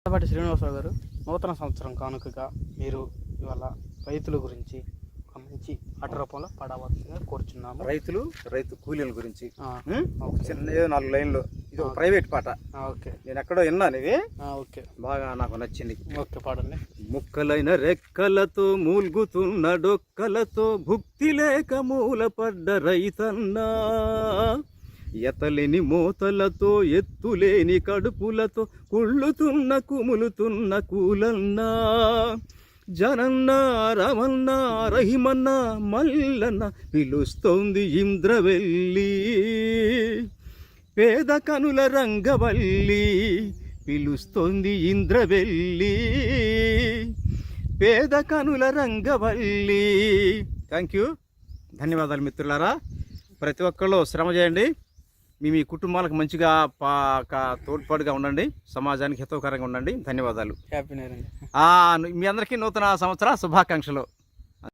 పాటి శ్రీనివాసరావు గారు, నూతన సంవత్సరం కానుకగా మీరు ఇవాళ రైతుల గురించి ఒక మంచి పాట రూపంలో పాడవలసిందిగా కోరుచున్నాము. రైతు కూలీల గురించి ఓకే. చిన్న 4 లైన్లు. ఇది ఒక ప్రైవేట్ పాట. ఓకే, నేను ఎక్కడో విన్నాను, ఇది ఓకే, బాగా నాకు నచ్చింది. ఓకే, పాడండి. ముక్కలైన రెక్కలతో మూల్గుతున్న డొక్కలతో భుక్తి లేక మూలపడ్డ రైతన్నా, ఎతలేని మోతలతో ఎత్తులేని కడుపులతో కుళ్ళుతున్న కుములుతున్న కూలన్నా, జనన్నా రమన్నా రహిమన్నా మల్లన్న పిలుస్తోంది ఇంద్రవెల్లి, పేద కనుల రంగవల్లి పిలుస్తోంది ఇంద్రవెల్లి, పేద కనుల రంగవల్లి. థ్యాంక్ యూ, ధన్యవాదాలు మిత్రులారా. ప్రతి ఒక్కళ్ళు శ్రమ చేయండి, మీ కుటుంబాలకు మంచిగా తోడ్పాటుగా ఉండండి, సమాజానికి హితకరంగా ఉండండి. ధన్యవాదాలు. Happy new year. మీ అందరికీ నూతన సంవత్సర శుభాకాంక్షలు.